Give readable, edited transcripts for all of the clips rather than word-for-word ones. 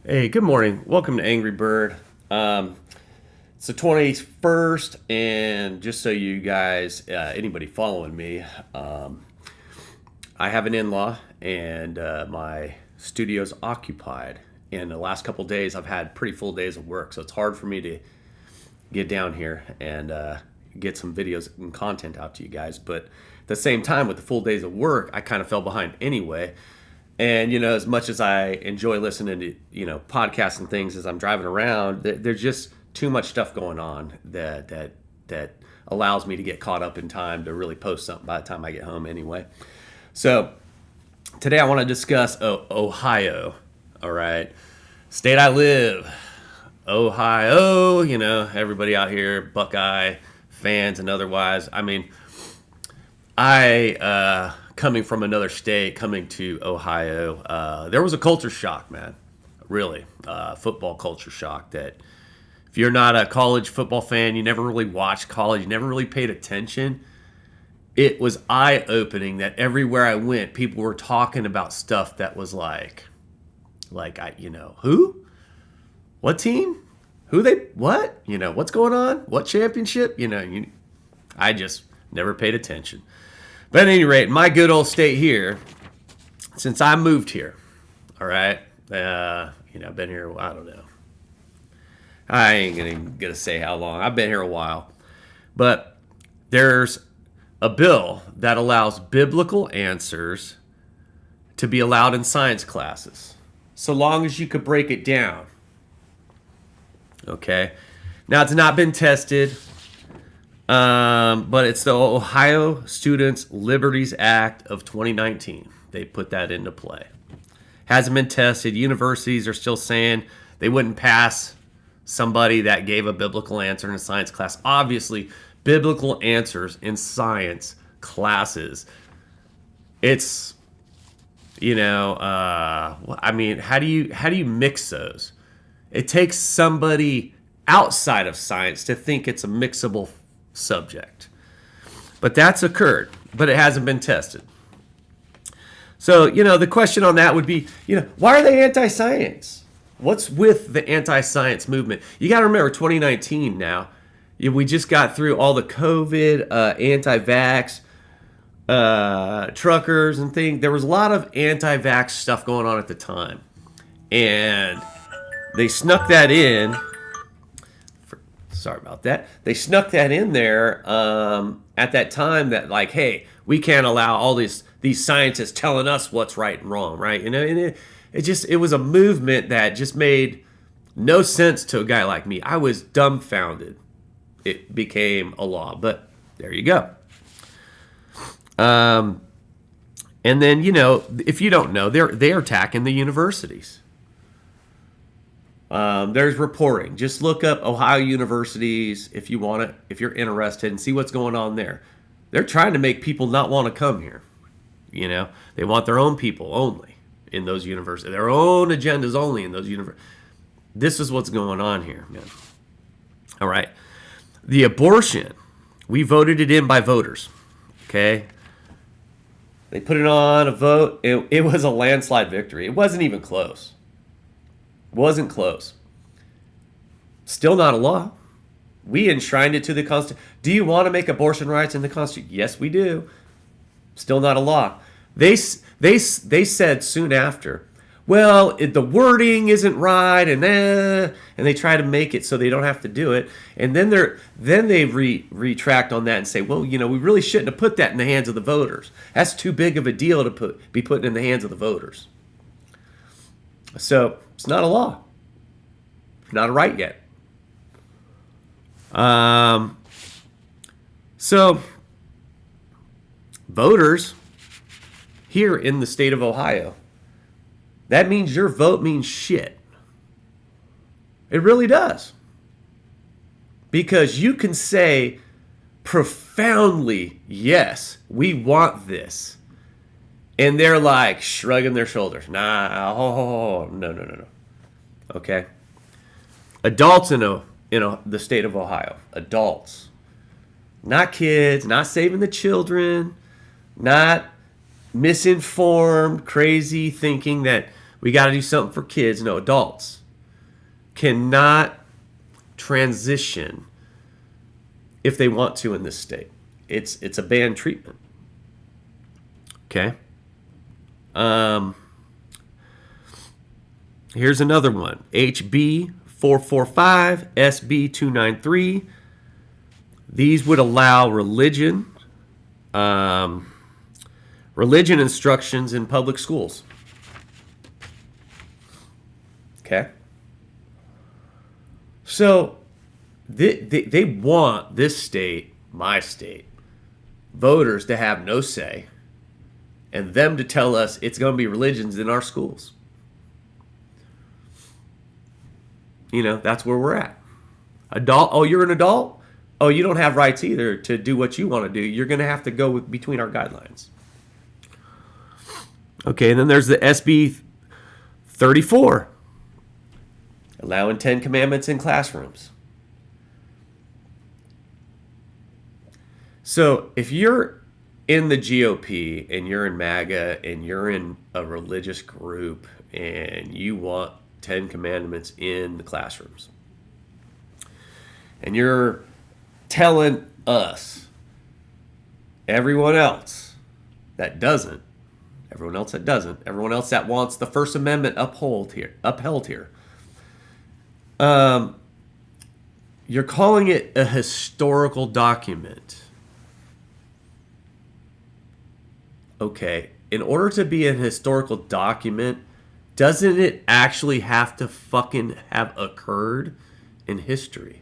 Hey, good morning. Welcome to Angry Bird. It's the 21st, and just so you guys, anybody following me, I have an in-law, and my studio's occupied. And the last couple days, I've had pretty full days of work, so it's hard for me to get down here and get some videos and content out to you guys. But at the same time, with the full days of work, I kind of fell behind anyway. And as much as I enjoy listening to podcasts and things as I'm driving around, there's just too much stuff going on that allows me to get caught up in time to really post something by the time I get home anyway. So today I want to discuss Ohio. All right, state I live, Ohio. Everybody out here, Buckeye fans and otherwise. I mean, I coming from another state, coming to Ohio, there was a culture shock, man. Really, football culture shock. That if you're not a college football fan, you never really watched college, you never really paid attention. It was eye opening that everywhere I went, people were talking about stuff that was who, what team, who they, what, what's going on, what championship, I just never paid attention. But at any rate, my good old state here, since I moved here, all right, I've been here, I don't know. I ain't gonna say how long. I've been here a while. But there's a bill that allows biblical answers to be allowed in science classes, so long as you could break it down. Okay? Now, it's not been tested. But it's the Ohio Students' Liberties Act of 2019. They put that into play. Hasn't been tested. Universities are still saying they wouldn't pass somebody that gave a biblical answer in a science class. Obviously, biblical answers in science classes. It's, I mean, how do you mix those? It takes somebody outside of science to think it's a mixable subject. But that's occurred, but it hasn't been tested. So, the question on that would be, why are they anti-science? What's with the anti-science movement? You got to remember 2019 now. We just got through all the COVID, anti-vax, truckers and things. There was a lot of anti-vax stuff going on at the time. And they snuck that in. Sorry about that. They snuck that in there at that time that hey, we can't allow all these scientists telling us what's right and wrong, right? And it was a movement that just made no sense to a guy like me. I was dumbfounded. It became a law, but there you go. And then if you don't know, they're attacking the universities. There's reporting. Just look up Ohio universities if you want it, if you're interested, and see what's going on there. They're trying to make people not want to come here. They want their own people only in those universities, their own agendas only in those universities. This is what's going on here, man. All right. The abortion, we voted it in by voters. Okay. They put it on a vote. It was a landslide victory. It wasn't even close. Wasn't close. Still not a law. We enshrined it to the Constitution. Do you want to make abortion rights in the Constitution? Yes, we do. Still not a law. They said soon after, well, the wording isn't right, and they try to make it so they don't have to do it, and then they retract on that and say, well, we really shouldn't have put that in the hands of the voters. That's too big of a deal to be put in the hands of the voters. So it's not a law. It's not a right yet. So voters here in the state of Ohio, that means your vote means shit. It really does. Because you can say profoundly, yes, we want this. And they're shrugging their shoulders. Nah, no. Okay. Adults in the state of Ohio. Adults. Not kids, not saving the children, not misinformed, crazy thinking that We got to do something for kids. No, adults cannot transition if they want to in this state. It's a banned treatment. Okay. Here's another one. HB 445, SB 293. These would allow religion instructions in public schools. Okay. So they want this state, my state, voters to have no say, and them to tell us it's going to be religions in our schools. You know, that's where we're at. Adult, oh, you're an adult? Oh, you don't have rights either to do what you want to do. You're going to have to go between our guidelines. Okay, and then there's the SB 34, allowing 10 commandments in classrooms. So if you're in the GOP and you're in MAGA and you're in a religious group and you want 10 commandments in the classrooms, and you're telling us, everyone else that doesn't, everyone else that wants the First Amendment upheld here, you're calling it a historical document. Okay, in order to be an historical document, doesn't it actually have to fucking have occurred in history?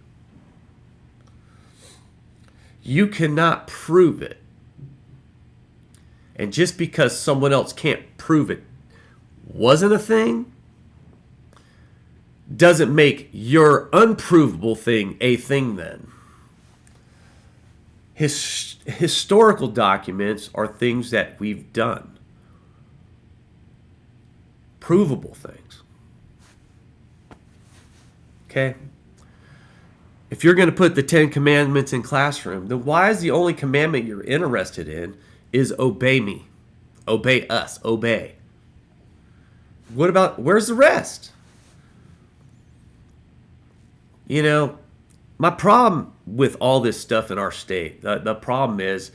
You cannot prove it. And just because someone else can't prove it wasn't a thing, doesn't make your unprovable thing a thing then. Historical documents are things that we've done. Provable things. Okay? If you're going to put the 10 commandments in classroom, then why is the only commandment you're interested in is obey me? Obey us. Obey. What about, where's the rest? You know, my problem with all this stuff in our state, the problem is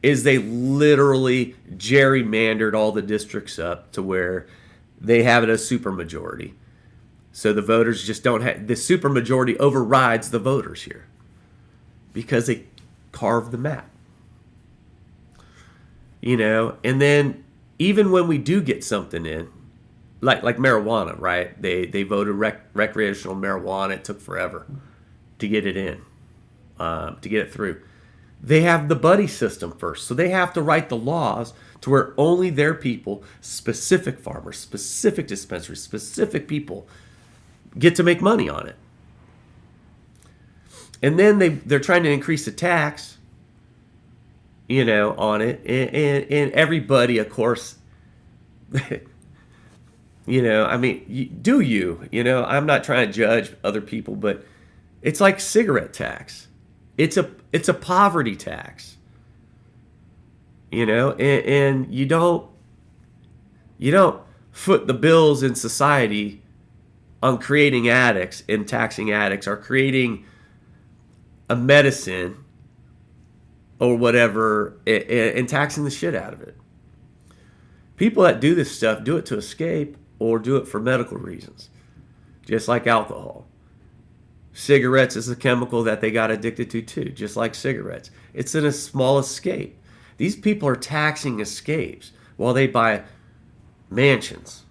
they literally gerrymandered all the districts up to where they have it as supermajority. So the voters just don't have, the supermajority overrides the voters here because they carved the map. You know, and then even when we do get something in, like marijuana, right? They voted recreational marijuana. It took forever to get it in, to get it through. They have the buddy system first. So they have to write the laws to where only their people, specific farmers, specific dispensaries, specific people get to make money on it. And then they're trying to increase the tax, you know, on it. And everybody, of course, you know, I mean, you know, I'm not trying to judge other people, but it's like cigarette tax. It's a poverty tax. You know, and you don't foot the bills in society on creating addicts and taxing addicts or creating a medicine or whatever and taxing the shit out of it. People that do this stuff do it to escape or do it for medical reasons, just like alcohol. Cigarettes is a chemical that they got addicted to too, just like cigarettes. It's in a small escape. These people are taxing escapes while they buy mansions,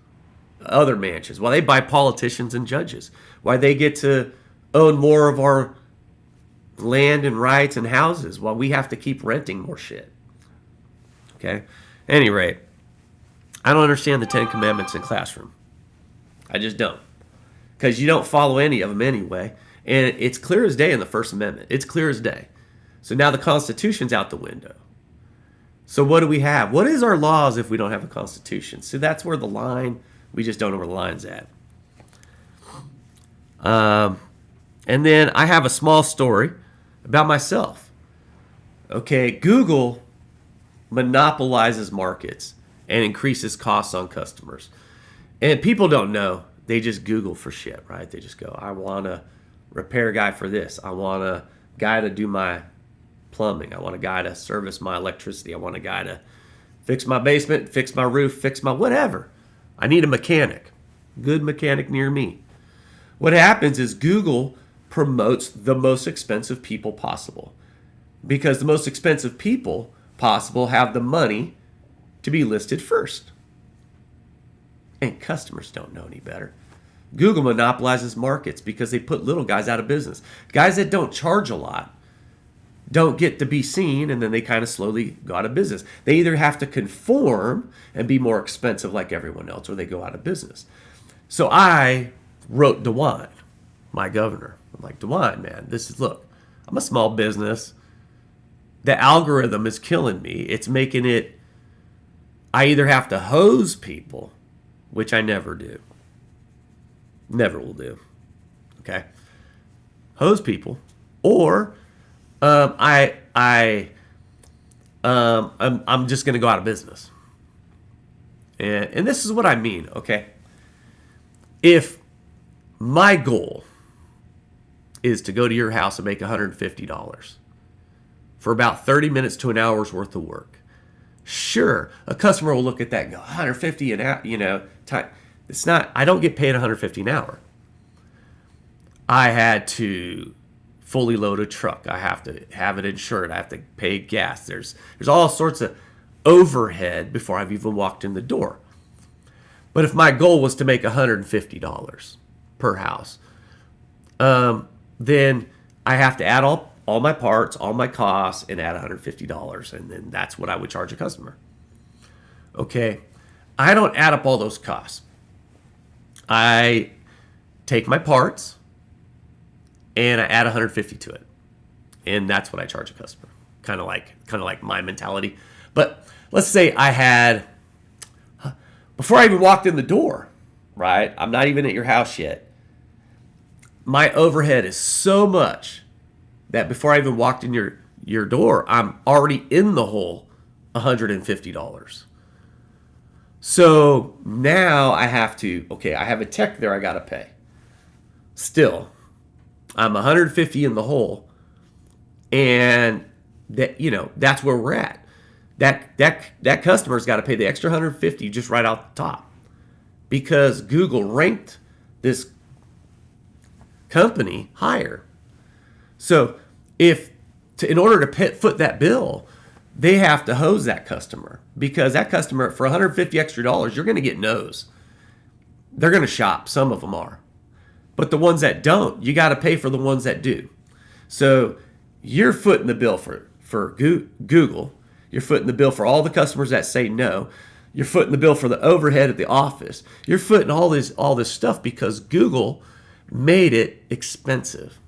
other mansions, while they buy politicians and judges, while they get to own more of our land and rights and houses while we have to keep renting more shit. Okay? At any rate, I don't understand the 10 Commandments in classroom. I just don't. Because you don't follow any of them anyway. And it's clear as day in the First Amendment. It's clear as day. So now the Constitution's out the window. So what do we have? What is our laws if we don't have a Constitution? So that's where the line, we just don't know where the line's at. And then I have a small story about myself. Okay, Google monopolizes markets and increases costs on customers. And people don't know. They just Google for shit, right? They just go, I want a repair guy for this. I want a guy to do my plumbing. I want a guy to service my electricity. I want a guy to fix my basement, fix my roof, fix my whatever. I need a mechanic. Good mechanic near me. What happens is Google promotes the most expensive people possible, because the most expensive people possible have the money to be listed first. And customers don't know any better. Google monopolizes markets because they put little guys out of business. Guys that don't charge a lot don't get to be seen, and then they kind of slowly go out of business. They either have to conform and be more expensive like everyone else, or they go out of business. So I wrote DeWine, my governor. I'm like, DeWine, man, look, I'm a small business. The algorithm is killing me. It's making it, I either have to hose people, which I never do. Never will do. Okay? Hose people, or I'm just going to go out of business. And this is what I mean, okay? If my goal is to go to your house and make $150 for about 30 minutes to an hour's worth of work, sure, a customer will look at that and go, 150 an hour, time. It's not, I don't get paid 150 an hour. I had to fully load a truck. I have to have it insured. I have to pay gas. There's all sorts of overhead before I've even walked in the door. But if my goal was to make $150 per house, then I have to add all my parts, all my costs, and add $150, and then that's what I would charge a customer. Okay, I don't add up all those costs. I take my parts and I add 150 to it, and that's what I charge a customer. Kind of like my mentality. But let's say I had, before I even walked in the door, right? I'm not even at your house yet. My overhead is so much that before I even walked in your door, I'm already in the hole $150. So now I have to, I have a tech there I got to pay. Still, I'm 150 in the hole, and that's where we're at. That customer's got to pay the extra 150 just right out the top, because Google ranked this company higher. So in order to foot that bill, they have to hose that customer, because that customer, for 150 extra dollars, you're going to get no's. They're going to shop. Some of them are. But the ones that don't, you got to pay for the ones that do. So you're footing the bill for Google. You're footing the bill for all the customers that say no. You're footing the bill for the overhead at the office. You're footing all this stuff because Google made it expensive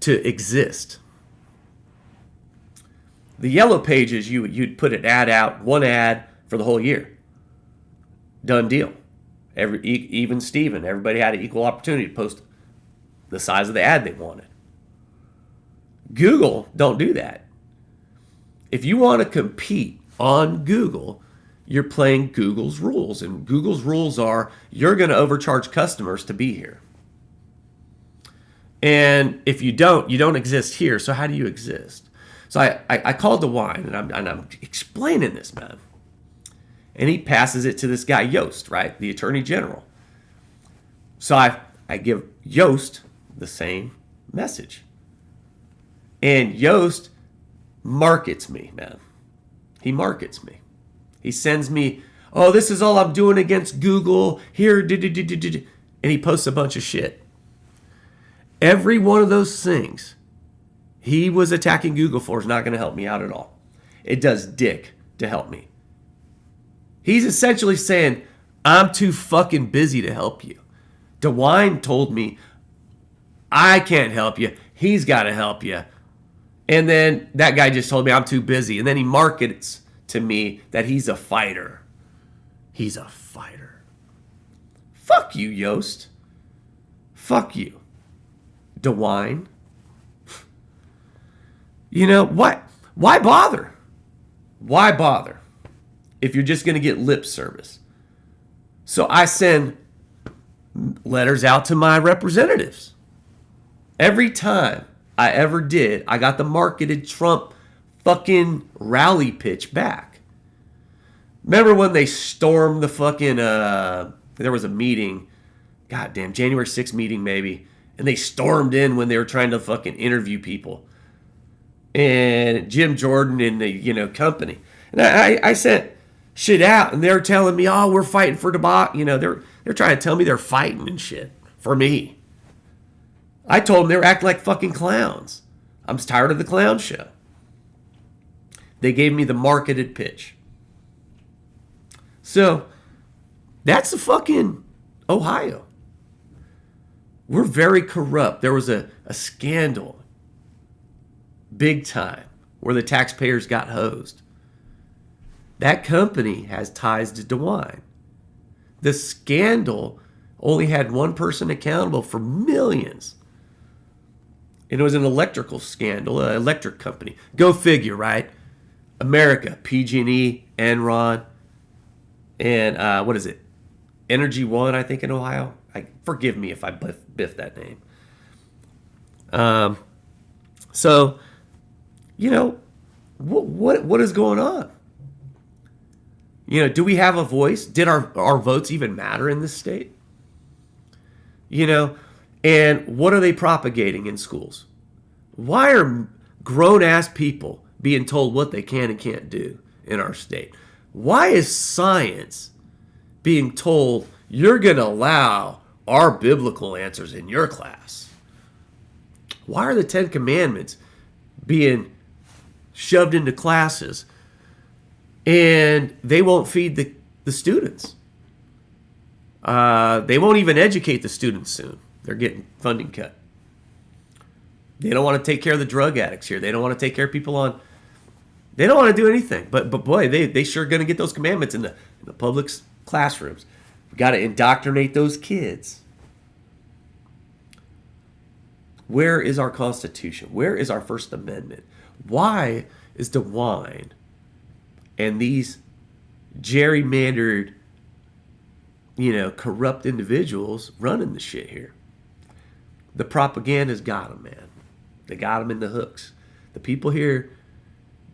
to exist. The yellow pages, you'd put an ad out, one ad for the whole year. Done deal. Even Steven, everybody had an equal opportunity to post the size of the ad they wanted. Google don't do that. If you want to compete on Google, you're playing Google's rules. And Google's rules are, you're going to overcharge customers to be here. And if you don't exist here. So how do you exist? So I called DeWine, and I'm explaining this, man. And he passes it to this guy, Yost, right? The Attorney General. So I give Yost the same message. And Yost markets me, man. He markets me. He sends me, oh, this is all I'm doing against Google. Here, and he posts a bunch of shit. Every one of those things he was attacking Google for is not going to help me out at all. It does dick to help me. He's essentially saying, I'm too fucking busy to help you. DeWine told me, I can't help you. He's got to help you. And then that guy just told me I'm too busy. And then he markets to me that he's a fighter. He's a fighter. Fuck you, Yost. Fuck you. DeWine. What? Why bother? Why bother if you're just going to get lip service? So I send letters out to my representatives. Every time I ever did, I got the marketed Trump fucking rally pitch back. Remember when they stormed the fucking, there was a meeting, goddamn, January 6th meeting maybe, and they stormed in when they were trying to fucking interview people. And Jim Jordan and the, company. And I sent shit out, and they're telling me, oh, we're fighting for democracy. They're trying to tell me they're fighting and shit for me. I told them they were acting like fucking clowns. I'm tired of the clown show. They gave me the marketed pitch. So, that's the fucking Ohio. We're very corrupt. There was a scandal, big time, where the taxpayers got hosed. That company has ties to DeWine. The scandal only had one person accountable for millions. And it was an electrical scandal, an electric company. Go figure, right? America, PG&E, Enron, and what is it? Energy One, I think, in Ohio. Forgive me if I biff that name. So, what is going on? Do we have a voice? Did our votes even matter in this state? And what are they propagating in schools? Why are grown-ass people being told what they can and can't do in our state? Why is science being told you're going to allow our biblical answers in your class? Why are the Ten Commandments being shoved into classes and they won't feed the students? They won't even educate the students soon. They're getting funding cut. They don't want to take care of the drug addicts here. They don't want to take care of people on... They don't want to do anything. But boy, they sure going to get those commandments in the public classrooms. We've got to indoctrinate those kids. Where is our Constitution? Where is our First Amendment? Why is DeWine and these gerrymandered, corrupt individuals running the shit here? The propaganda's got them, man. They got them in the hooks. The people here,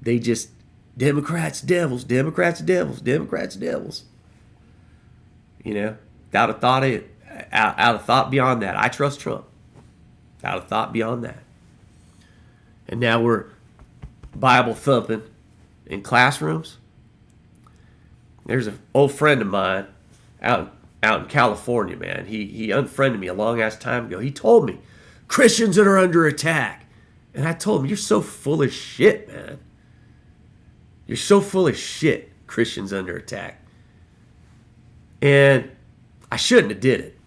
they just, Democrats, devils, Democrats, devils, Democrats, devils. Out of thought beyond that. I trust Trump. Out of thought beyond that. And now we're Bible thumping in classrooms. There's an old friend of mine out in California, man. He unfriended me a long ass time ago. He told me, Christians that are under attack. And I told him, you're so full of shit, man. You're so full of shit, Christians under attack. And I shouldn't have did it.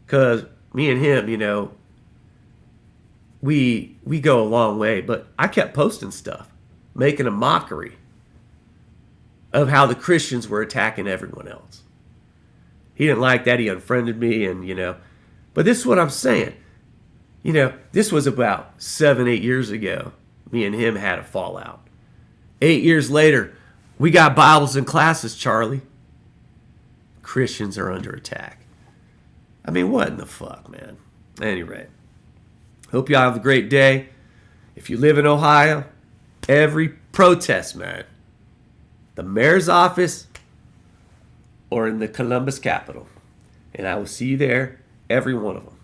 Because me and him, we go a long way. But I kept posting stuff, making a mockery of how the Christians were attacking everyone else. He didn't like that. He unfriended me, and, but this is what I'm saying. This was about 7-8 years ago. Me and him had a fallout. 8 years later, we got Bibles in classes, Charlie. Christians are under attack. I mean, what in the fuck, man? At any rate, hope y'all have a great day. If you live in Ohio, every protest, man, the mayor's office or in the Columbus Capitol. And I will see you there, every one of them.